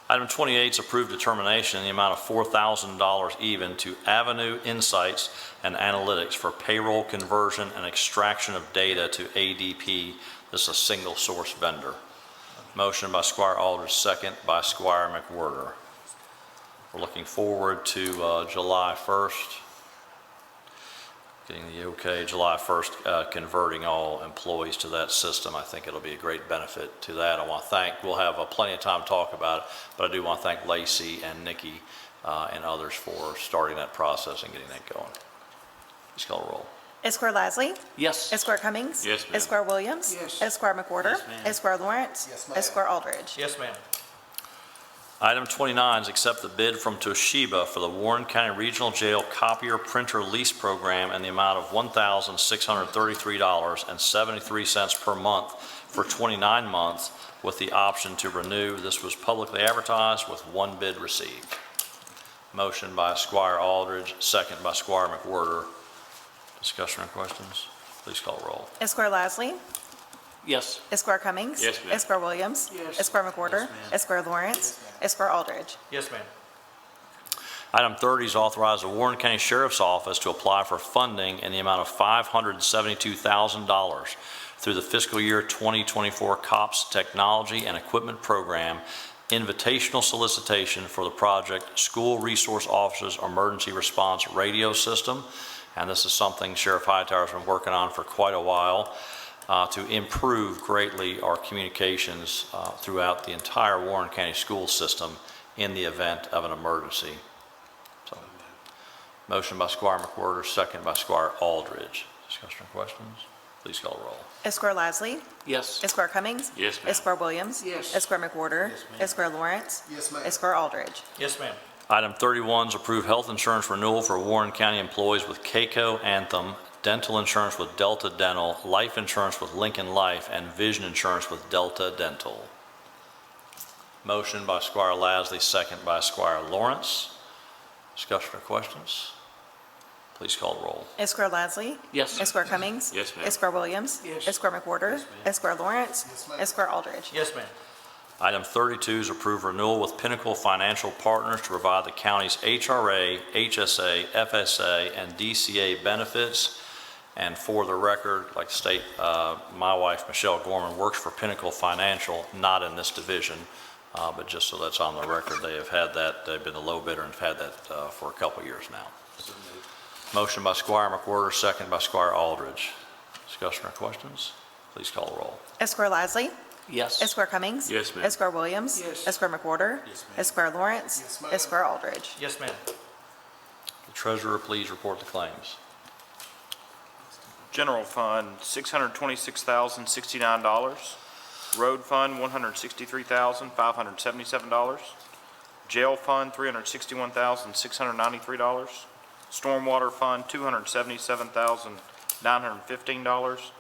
Item 28 is approved determination in the amount of $4,000 even to Avenue Insights and Analytics for payroll conversion and extraction of data to ADP. This is a single source vendor. Motion by Squire Aldridge, second by Squire McWhorter. We're looking forward to July 1st. getting the okay July 1st, converting all employees to that system. I think it'll be a great benefit to that. I want to thank, we'll have plenty of time to talk about it, but I do want to thank Lacey and Nikki and others for starting that process and getting that going. Please call a roll. Esquire Lasley. Yes. Esquire Cummings. Yes, ma'am. Esquire Williams. Yes. Esquire McWhorter. Yes, ma'am. Esquire Lawrence. Yes, ma'am. Esquire Aldridge. Yes, ma'am. Item 29 is accept the bid from Toshiba for the Warren County Regional Jail Copier Printer Lease Program in the amount of $1,633.73 per month for 29 months with the option to renew. This was publicly advertised with one bid received. Motion by Squire Aldridge, second by Squire McWhorter. Discussion or questions? Please call roll. Esquire Lasley. Yes. Esquire Cummings. Yes, ma'am. Esquire Williams. Yes. Esquire McWhorter. Yes, ma'am. Esquire Lawrence. Esquire Aldridge. Yes, ma'am. Item 30 is authorize the Warren County Sheriff's Office to apply for funding in the amount of $572,000 through the fiscal year 2024 COPS Technology and Equipment Program invitational solicitation for the project School Resource Officers Emergency Response Radio System. And this is something Sheriff Hightower's been working on for quite a while to improve greatly our communications throughout the entire Warren County school system in the event of an emergency. So, motion by Squire McWhorter, second by Squire Aldridge. Discussion or questions? Please call the roll. Esquire Lasley. Yes. Esquire Cummings. Yes, ma'am. Esquire Williams. Yes. Esquire McWhorter. Yes, ma'am. Esquire Lawrence. Yes, ma'am. Esquire Aldridge. Yes, ma'am. Item 31 is approve health insurance renewal for Warren County employees with CAECO Anthem, dental insurance with Delta Dental, life insurance with Lincoln Life, and vision insurance with Delta Dental. Motion by Squire Lasley, second by Squire Lawrence. Discussion or questions? Please call the roll. Esquire Lasley. Yes. Esquire Cummings. Yes, ma'am. Esquire Williams. Yes. Esquire McWhorter. Yes, ma'am. Esquire Lawrence. Yes, ma'am. Esquire Aldridge. Yes, ma'am. Item 32 is approve renewal with Pinnacle Financial Partners to provide the county's HRA, HSA, FSA, and DCA benefits. And for the record, I'd like to state, my wife, Michelle Gorman, works for Pinnacle Financial, not in this division, but just so that's on the record, they have had that, they've been the low bidder and have had that for a couple of years now. Motion by Squire McWhorter, second by Squire Aldridge. Discussion or questions? Please call the roll. Esquire Lasley. Yes. Esquire Cummings. Yes, ma'am. Esquire Williams. Yes. Esquire McWhorter. Yes, ma'am. Esquire Lawrence. Yes, ma'am. Esquire Aldridge. Yes, ma'am. The treasurer, please report the claims. General Fund, $626,069. Road Fund, $163,577. Jail Fund, $361,693. Stormwater Fund, $277,915.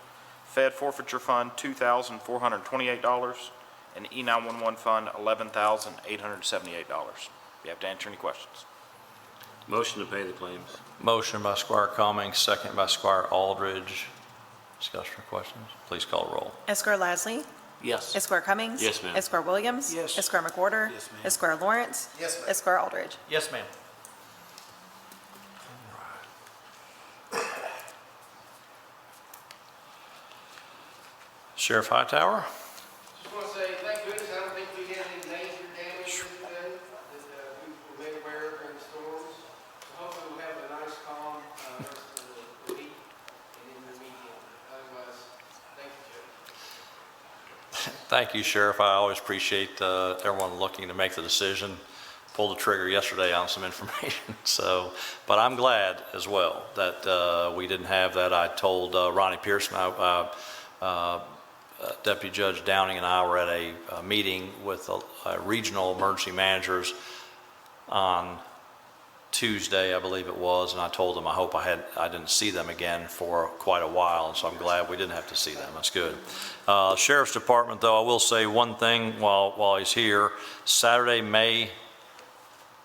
Fed Forfeiture Fund, $2,428. And E911 Fund, $11,878. You have to answer any questions. Motion to pay the claims. Motion by Squire Cummings, second by Squire Aldridge. Discussion or questions? Please call the roll. Esquire Lasley. Yes. Esquire Cummings. Yes, ma'am. Esquire Williams. Yes. Esquire McWhorter. Yes, ma'am. Esquire Lawrence. Yes, ma'am. Esquire Aldridge. Yes, ma'am. Sheriff Hightower? Just want to say, thank goodness, I don't think we had any major damage here today that we were made aware of during the storms. So hopefully we'll have a nice, calm rest of the week and in the weekend. Otherwise, thank you, Judge. Thank you, Sheriff. I always appreciate everyone looking to make the decision. Pulled the trigger yesterday on some information, so, but I'm glad as well that we didn't have that. I told Ronnie Pearson, Deputy Judge Downing and I were at a meeting with regional emergency managers on Tuesday, I believe it was, and I told them I hope I didn't see them again for quite a while, and so I'm glad we didn't have to see them. That's good. Sheriff's Department, though, I will say one thing while he's here. Saturday, May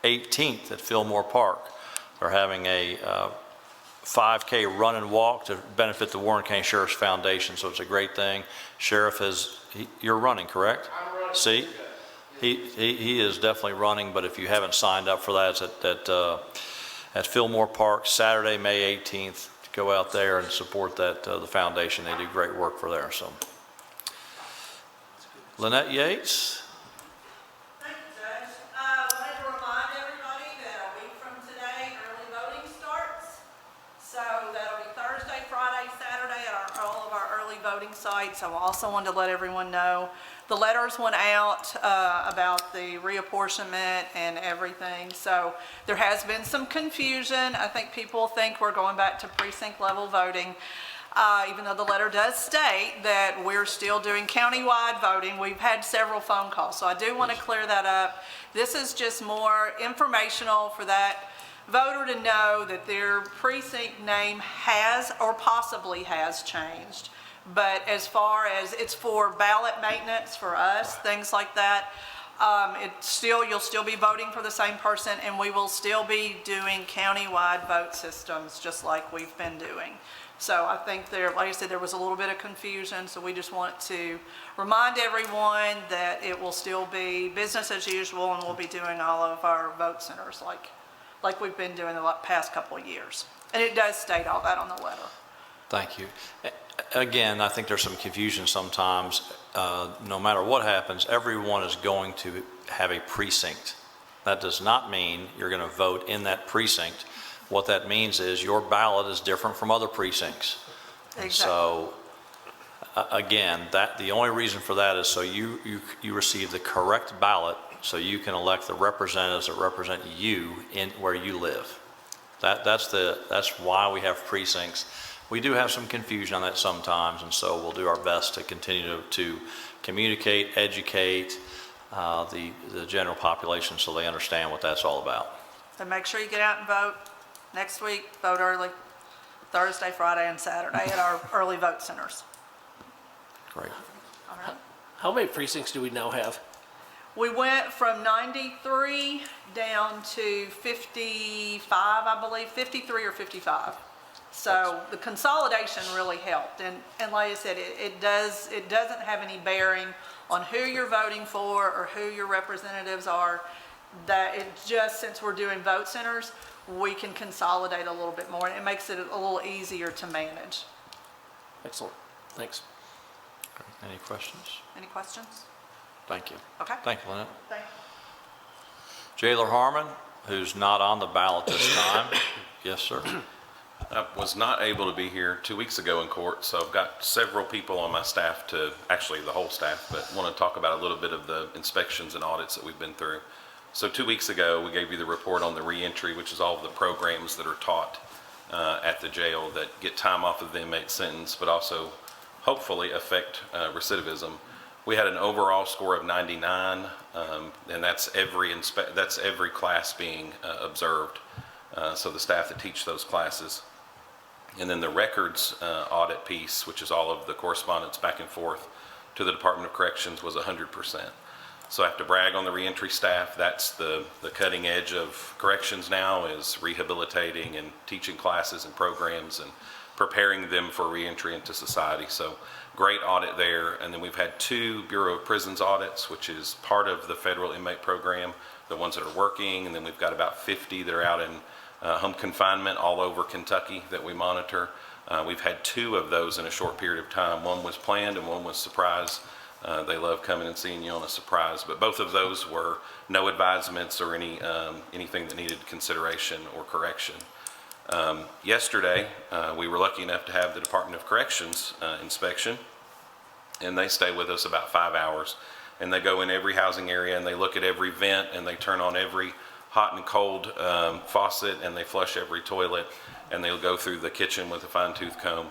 18th at Fillmore Park, they're having a 5K run and walk to benefit the Warren County Sheriff's Foundation, so it's a great thing. Sheriff you're running, correct? I'm running. See? He is definitely running, but if you haven't signed up for that, it's at Fillmore Park, Saturday, May 18th. Go out there and support that the foundation. They do great work for there. So, Lynette Yates. Thank you, Judge. I wanted to remind everybody that a week from today, early voting starts. So that'll be voting sites. I also wanted to let everyone know. The letters went out about the reapportionment and everything. So there has been some confusion. I think people think we're going back to precinct level voting. Even though the letter does state that we're still doing countywide voting, we've had several phone calls. So I do want to clear that up. This is just more informational for that voter to know that their precinct name has or possibly has changed. But as far as it's for ballot maintenance for us, things like that, you'll still be voting for the same person, and we will still be doing countywide vote systems just like we've been doing. So I think like I said, there was a little bit of confusion, so we just want to remind everyone that it will still be business as usual, and we'll be doing all of our vote centers like we've been doing the past couple of years. And it does state all that on the letter. Thank you. Again, I think there's some confusion sometimes. No matter what happens, everyone is going to have a precinct. That does not mean you're going to vote in that precinct. What that means is your ballot is different from other precincts. Exactly. So, again, the only reason for that is so you receive the correct ballot so you can elect the representatives that represent you in where you live. That's why we have precincts. We do have some confusion on that sometimes, and so we'll do our best to continue to communicate, educate the general population so they understand what that's all about. So make sure you get out and vote. Next week, vote early, Thursday, Friday, and Saturday at our early vote centers. Great. All right. How many precincts do we now have? We went from 93 down to 55, I believe, 53 or 55. So the consolidation really helped. And like I said, it doesn't have any bearing on who you're voting for or who your representatives are. That it just, since we're doing vote centers, we can consolidate a little bit more, and it makes it a little easier to manage. Excellent. Thanks. Any questions? Any questions? Thank you. Okay. Thank you, Lynette. Thank you. Jailer Harmon, who's not on the ballot this time. Yes, sir. I was not able to be here 2 weeks ago in court, so I've got several people on my staff actually the whole staff, but want to talk about a little bit of the inspections and audits that we've been through. So 2 weeks ago, we gave you the report on the reentry, which is all of the programs that are taught at the jail that get time off of the inmate sentence, but also hopefully affect recidivism. We had an overall score of 99, and that's every class being observed. So the staff that teach those classes. And then the records audit piece, which is all of the correspondence back and forth to the Department of Corrections, was 100%. So I have to brag on the reentry staff. That's the cutting edge of corrections now, is rehabilitating and teaching classes and programs and preparing them for reentry into society. So great audit there. And then we've had 2 Bureau of Prisons audits, which is part of the federal inmate program, the ones that are working. And then we've got about 50 that are out in home confinement all over Kentucky that we monitor. We've had 2 of those in a short period of time. One was planned and one was surprise. They love coming and seeing you on a surprise, but both of those were no advisements or anything that needed consideration or correction. Yesterday, we were lucky enough to have the Department of Corrections inspection, and they stay with us about 5 hours, and they go in every housing area and they look at every vent and they turn on every hot and cold faucet, and they flush every toilet, and they'll go through the kitchen with a fine-tooth comb.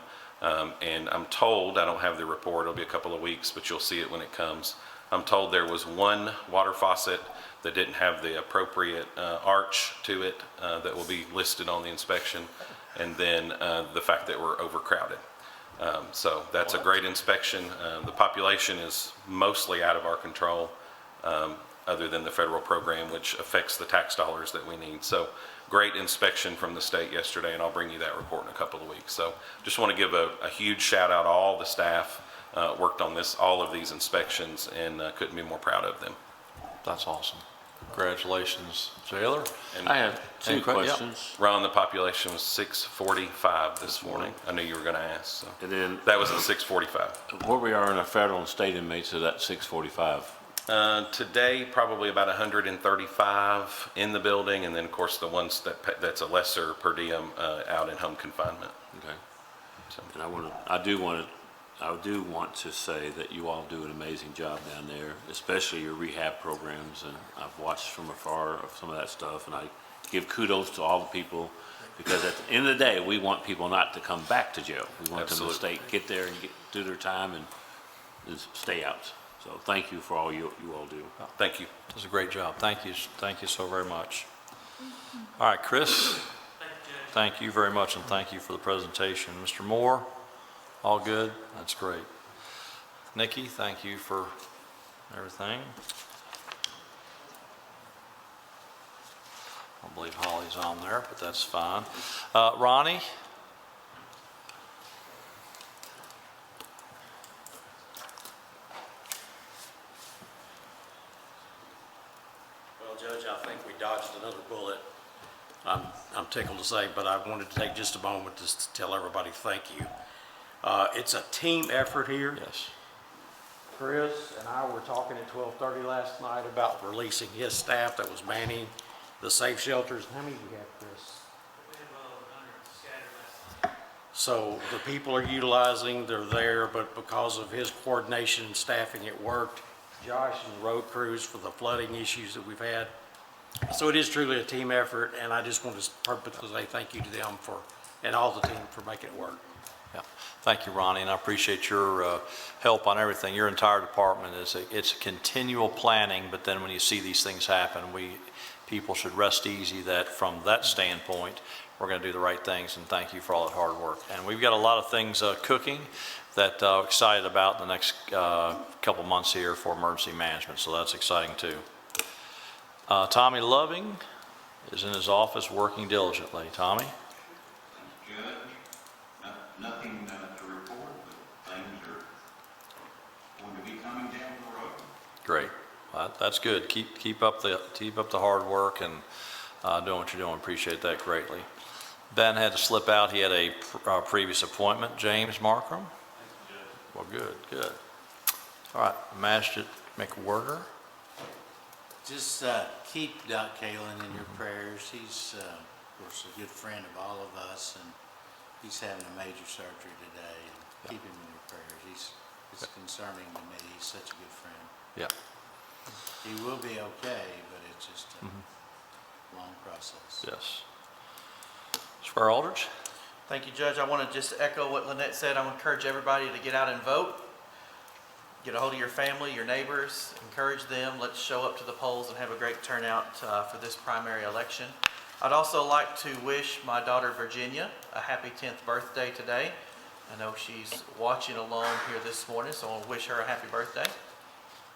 And I'm told, I don't have the report, it'll be a couple of weeks, but you'll see it when it comes. I'm told there was 1 water faucet that didn't have the appropriate arch to it that will be listed on the inspection, and then the fact that we're overcrowded. So that's a great inspection. The population is mostly out of our control, other than the federal program, which affects the tax dollars that we need. So great inspection from the state yesterday, and I'll bring you that report in a couple of weeks. So just want to give a huge shout out to all the staff worked on all of these inspections, and couldn't be more proud of them. That's awesome. Congratulations, Jailer. And I have 2 questions. Ron, the population was 645 this morning. I knew you were going to ask. So. And then that was at 645. where we are in our federal and state inmates is at 645. Today, probably about 135 in the building, and then of course the ones that's a lesser per diem out in home confinement. Okay. So, and I do want to I do want to say that you all do an amazing job down there, especially your rehab programs, and I've watched from afar of some of that stuff, and I give kudos to all the people, because at the end of the day, we want people not to come back to jail. We want them to Absolutely. get there and do their time and stay out. So thank you for all you all do. Thank you. It was a great job. Thank you so very much. All right, Chris, thank you very much, and thank you for the presentation. Mr. Moore, all good? That's great. Nikki, thank you for everything. I don't believe Holly's on there, but that's fine. Ronnie? Well, Judge, I think we dodged another bullet. I'm tickled to say, but I wanted to take just a moment just to tell everybody thank you. It's a team effort here. Yes. Chris and I were talking at 12:30 last night about releasing his staff that was manning the safe shelters. How many do we have, Chris? We have 100 scattered. So the people are utilizing, they're there, but because of his coordination and staffing, it worked. Josh and the road crews for the flooding issues that we've had. So it is truly a team effort, and I just want to purposely say thank you to them and all the team for making it work. Yeah. Thank you, Ronnie, and I appreciate your help on everything. Your entire department it's a continual planning, but then when you see these things happen, people should rest easy that from that standpoint, we're going to do the right things, and thank you for all that hard work. And we've got a lot of things cooking that excited about the next couple months here for emergency management, so that's exciting too. Tommy Loving is in his office working diligently. Tommy? Judge, nothing to report, but things are going to be coming down the road. Great. Well, that's good. Keep up the hard work and doing what you're doing. Appreciate that greatly. Ben had to slip out. He had a previous appointment. James Markram? Well, good. All right, Magistrate McWhirter? Just keep Doc Kalen in your prayers. He's, of course, a good friend of all of us, and he's having a major surgery today. And keep him in your prayers. It's concerning to me. He's such a good friend. Yeah. He will be okay, but it's just a long process. Yes. Squire Aldridge? Thank you, Judge. I want to just echo what Lynette said. I want to encourage everybody to get out and vote. Get a hold of your family, your neighbors, encourage them. Let's show up to the polls and have a great turnout for this primary election. I'd also like to wish my daughter Virginia a happy 10th birthday today. I know she's watching along here this morning, so I want to wish her a happy birthday.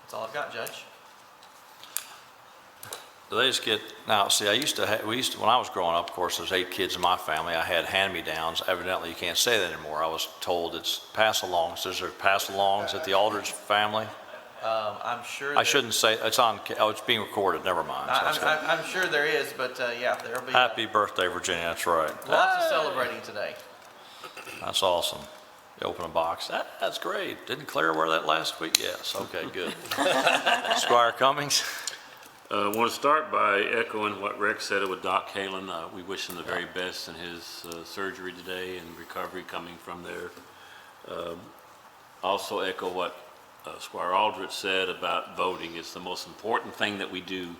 That's all I've got, Judge. Do they just get, now see, when I was growing up, of course, there's 8 kids in my family. I had hand-me-downs. Evidently, you can't say that anymore. I was told it's pass-alongs. Is there pass-alongs at the Aldridge family? I'm sure I shouldn't say, it's being recorded, never mind. I'm sure there is, but yeah, there'll be Happy birthday, Virginia, that's right. lots of celebrating today. That's awesome. You open a box, that's great. Didn't clear wear that last week? Yes, okay, good. Squire Cummings? I want to start by echoing what Rex said with Doc Kalen. We wish him the very best in his surgery today and recovery coming from there. Also echo what Squire Aldrich said about voting. It's the most important thing that we do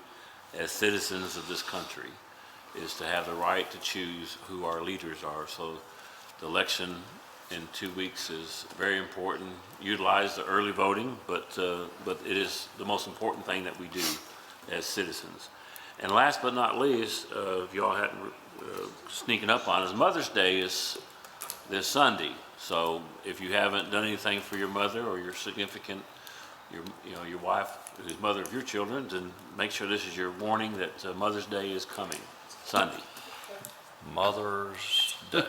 as citizens of this country is to have the right to choose who our leaders are. So the election in 2 weeks is very important. Utilize the early voting, but it is the most important thing that we do as citizens. And last but not least, if y'all hadn't sneaking up on us, Mother's Day is this Sunday. So if you haven't done anything for your mother or your significant, your wife, who's mother of your children, then make sure this is your warning that Mother's Day is coming Sunday. Mother's Day.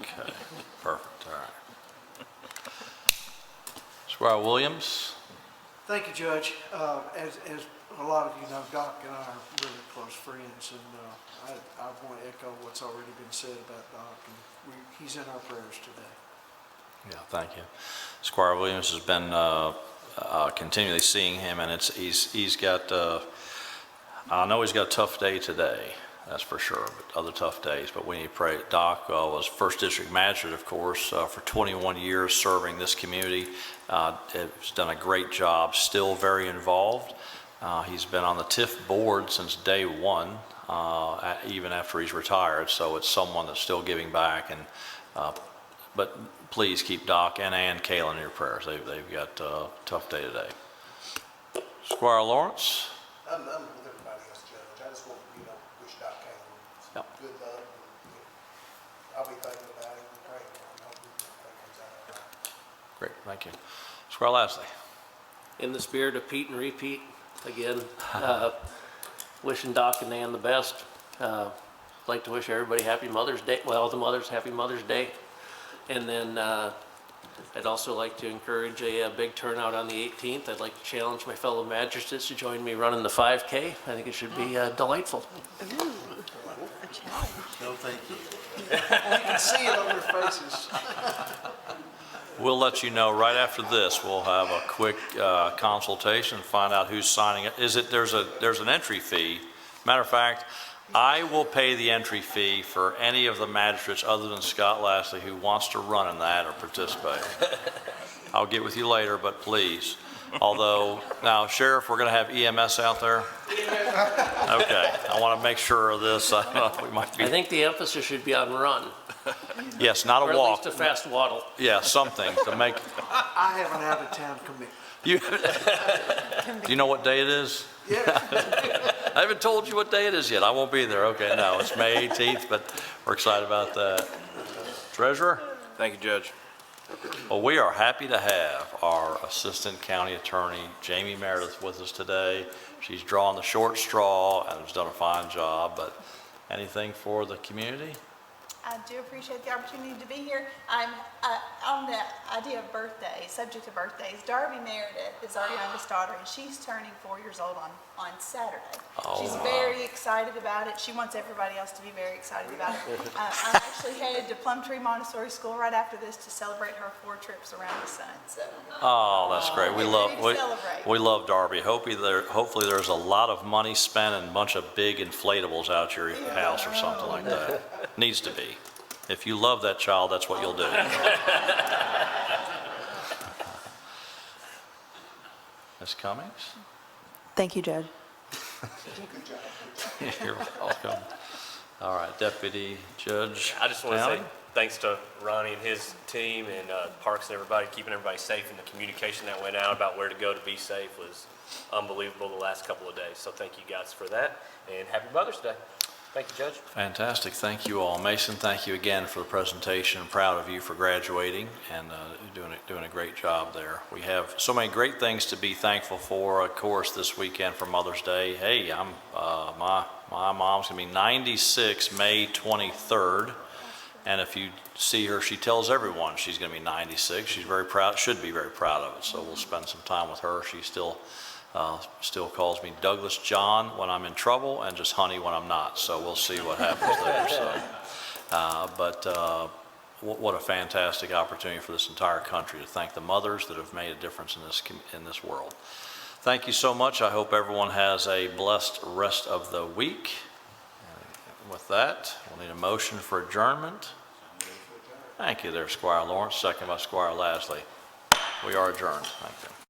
Okay, perfect, all right. Squire Williams? Thank you, Judge. As a lot of you know, Doc and I are really close friends, and I want to echo what's already been said about Doc, and he's in our prayers today. Yeah, thank you. Squire Williams has been continually seeing him, and he's got, I know he's got a tough day today. that's for sure, but other tough days. But we need to pray. Doc was First District Magistrate, of course, for 21 years serving this community. Has done a great job, still very involved. He's been on the TIF board since day one, even after he's retired, so it's someone that's still giving back. But please keep Doc and Ann Kalen in your prayers. They've got a tough day today. Squire Lawrence. I'm with everybody else, Judge. I just want to, wish Doc Kane good luck. I'll be thinking about him and praying for him. I hope everything comes out all right. Great, thank you. Squire Lashley. In the spirit of Pete and repeat, again, wishing Doc and Nan the best. Like to wish everybody happy Mother's Day. Well, the mothers, happy Mother's Day. And then I'd also like to encourage a big turnout on the 18th. I'd like to challenge my fellow magistrates to join me running the 5K. I think it should be delightful. Ooh, a challenge. No, thank you. You can see it on their faces. We'll let you know right after this. We'll have a quick consultation, find out who's signing it. There's an entry fee. Matter of fact, I will pay the entry fee for any of the magistrates other than Scott Lashley who wants to run in that or participate. I'll get with you later, but please. Although, now, Sheriff, we're going to have EMS out there? Okay, I want to make sure of this. I don't know if we might be. I think the emphasis should be on run. Yes, not or a walk. At least a fast waddle. Yeah, something to make. I have an out-of-town commitment. Do you know what day it is? Yeah. I haven't told you what day it is yet. I won't be there. Okay, no, it's May 18th, but we're excited about that. Treasurer? Thank you, Judge. Well, we are happy to have our Assistant County Attorney, Jamie Meredith, with us today. She's drawn the short straw and has done a fine job, but anything for the community? I do appreciate the opportunity to be here. I'm on the idea of birthdays, subject to birthdays. Darby Meredith is our youngest daughter, and she's turning 4 years old on Saturday. Oh, she's wow. very excited about it. She wants everybody else to be very excited about it. I'm actually headed to Plumtree Montessori School right after this to celebrate her 4 trips around the sun. So. Oh, that's great. We Celebrate. love Darby. Hopefully there's a lot of money spent and a bunch of big inflatables out at your house or something like that. Needs to be. If you love that child, that's what you'll do. Ms. Cummings? Thank you, Judge. You're welcome. All right, Deputy Judge I just want to Downey? say thanks to Ronnie and his team and Parks and everybody, keeping everybody safe, and the communication that went out about where to go to be safe was unbelievable the last couple of days. So thank you guys for that, and happy Mother's Day. Thank you, Judge. Fantastic. Thank you all. Mason, thank you again for the presentation. I'm proud of you for graduating and doing a great job there. We have so many great things to be thankful for. Of course, this weekend for Mother's Day. Hey, my mom's going to be 96 May 23rd. And if you see her, she tells everyone she's going to be 96. She's very proud, should be very proud of it. So we'll spend some time with her. She still calls me Douglas John when I'm in trouble and just Honey when I'm not. So we'll see what happens there. So, what a fantastic opportunity for this entire country to thank the mothers that have made a difference in this world. Thank you so much. I hope everyone has a blessed rest of the week. And with that, we'll need a motion for adjournment. Thank you there, Squire Lawrence. Second by Squire Lashley. We are adjourned. Thank you.